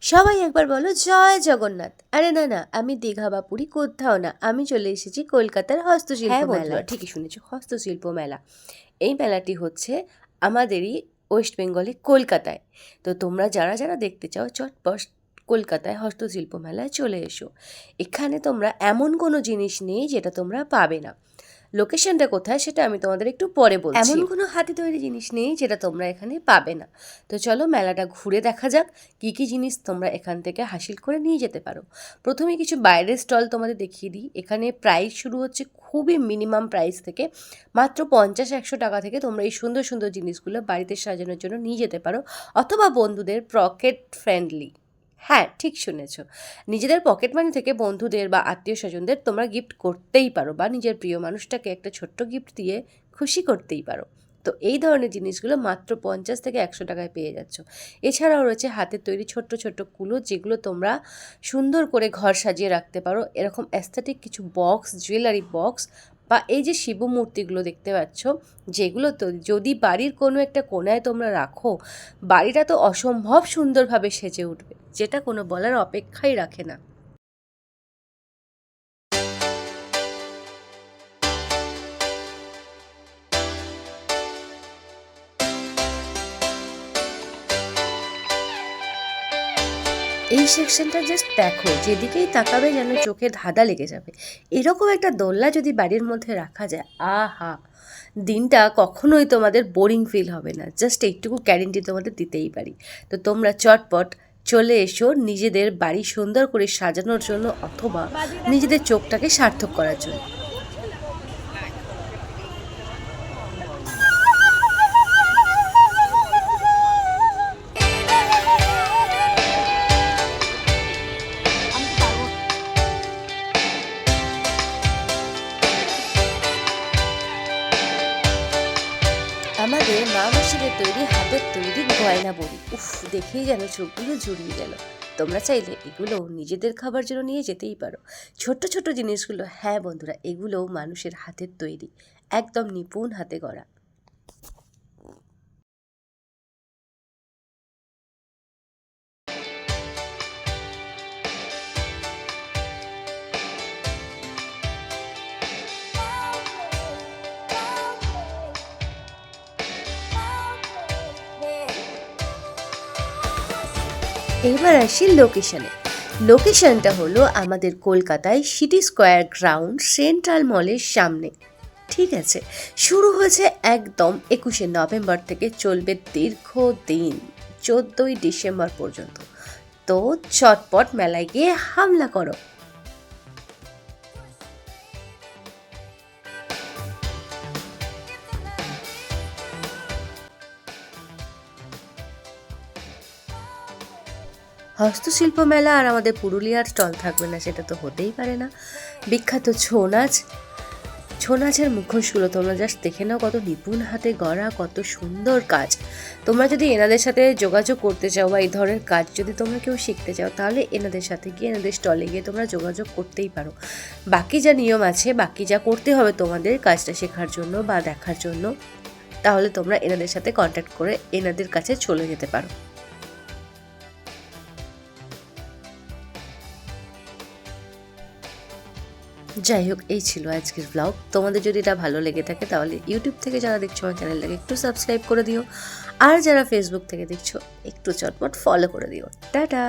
সবাই একবার বলো জয় জগন্নাথ। আরে না না, আমি দীঘা বা পুরী কোথাও না, আমি চলে এসেছি কলকাতার হস্তশিল্প মেলা। ঠিকই শুনেছো, হস্তশিল্প মেলা। এই মেলাটি হচ্ছে আমাদেরই ওয়েস্ট বেঙ্গলে কলকাতায়। তো তোমরা যারা যারা দেখতে চাও চটপট কলকাতায় হস্তশিল্প মেলায় চলে এসো। এখানে তোমরা এমন কোনো জিনিস নেই যেটা তোমরা পাবে না। লোকেশনটা কোথায় সেটা আমি তোমাদের একটু পরে বলছি। এমন কোনো হাতে তৈরি জিনিস নেই যেটা তোমরা এখানে পাবে না। তো চলো মেলাটা ঘুরে দেখা যাক কী কী জিনিস তোমরা এখান থেকে হাসিল করে নিয়ে যেতে পারো। প্রথমে কিছু বাইরের স্টল তোমাদের দেখিয়ে দিই। এখানে প্রাইস শুরু হচ্ছে খুবই মিনিমাম প্রাইস থেকে, মাত্র 50-100 টাকা থেকে তোমরা এই সুন্দর সুন্দর জিনিসগুলো বাড়িতে সাজানোর জন্য নিয়ে যেতে পারো, অথবা বন্ধুদের পকেট ফ্রেন্ডলি। হ্যাঁ, ঠিক শুনেছ, নিজেদের পকেট মানি থেকে বন্ধুদের বা আত্মীয় স্বজনদের তোমরা গিফট করতেই পারো, বা নিজের প্রিয় মানুষটাকে একটা ছোট্ট গিফট দিয়ে খুশি করতেই পারো। তো এই ধরনের জিনিসগুলো মাত্র 50 থেকে 100 টাকায় পেয়ে যাচ্ছ। এছাড়াও রয়েছে হাতের তৈরি ছোট্ট ছোট্ট কুলো, যেগুলো তোমরা সুন্দর করে ঘর সাজিয়ে রাখতে পারো। এরকম অ্যাস্থেটিক কিছু বক্স, জুয়েলারি বক্স, বা এই যে শিব মূর্তিগুলো দেখতে পাচ্ছ, যেগুলো তো যদি বাড়ির কোনো একটা কোণায় তোমরা রাখো, বাড়িটা তো অসম্ভব সুন্দরভাবে সেজে উঠবে, যেটা কোনো বলার অপেক্ষাই রাখে না। এই সেকশনটা জাস্ট দেখো, যেদিকেই তাকাবে যেন চোখে ধাঁধা লেগে যাবে। এরকম একটা দোলনা যদি বাড়ির মধ্যে রাখা যায়, আহা, দিনটা কখনোই তোমাদের বোরিং ফিল হবে না। জাস্ট এইটুকু গ্যারেন্টি তোমাদের দিতেই পারি। তো তোমরা চটপট চলে এসো নিজেদের বাড়ি সুন্দর করে সাজানোর জন্য, অথবা নিজেদের চোখটাকে সার্থক করার জন্য। আমাদের মা মাসিদের তৈরি হাতের তৈরি গয়না বড়ি, উফ, দেখেই যেন চোখগুলো জুড়িয়ে গেল। তোমরা চাইলে এগুলো নিজেদের খাবার জন্য নিয়ে যেতেই পারো। ছোট্ট ছোট্ট জিনিসগুলো, হ্যাঁ বন্ধুরা, এগুলোও মানুষের হাতের তৈরি, একদম নিপুণ হাতে গড়া। এবার আসি লোকেশনে। লোকেশনটা হলো আমাদের কলকাতায় সিটি স্কোয়ার গ্রাউন্ড সেন্ট্রাল মলের সামনে। ঠিক আছে, শুরু হয়েছে একদম 21শে নভেম্বর থেকে, চলবে দীর্ঘদিন 14ই ডিসেম্বর পর্যন্ত। তো চটপট মেলায় গিয়ে হামলা করো। হস্তশিল্প মেলা আর আমাদের পুরুলিয়ার স্টল থাকবে না, সেটা তো হতেই পারে না। বিখ্যাত ছৌ নাচ, ছৌ নাচের মুখোশগুলো তোমরা জাস্ট দেখে নাও, কত নিপুণ হাতে গড়া, কত সুন্দর কাজ। তোমরা যদি এনাদের সাথে যোগাযোগ করতে চাও, বা এই ধরনের কাজ যদি তোমরা কেউ শিখতে চাও, তাহলে এনাদের সাথে গিয়ে, এনাদের স্টলে গিয়ে তোমরা যোগাযোগ করতেই পারো। বাকি যা নিয়ম আছে, বাকি যা করতে হবে তোমাদের কাজটা শেখার জন্য বা দেখার জন্য, তাহলে তোমরা এনাদের সাথে কন্ট্যাক্ট করে এনাদের কাছে চলে যেতে পারো। যাই হোক, এই ছিল আজকের ব্লগ। তোমাদের যদি এটা ভালো লেগে থাকে, তাহলে ইউটিউব থেকে যারা দেখছো আমার চ্যানেলটাকে একটু সাবস্ক্রাইব করে দিও, আর যারা ফেসবুক থেকে দেখছো একটু চটপট ফলো করে দিও। টাটা।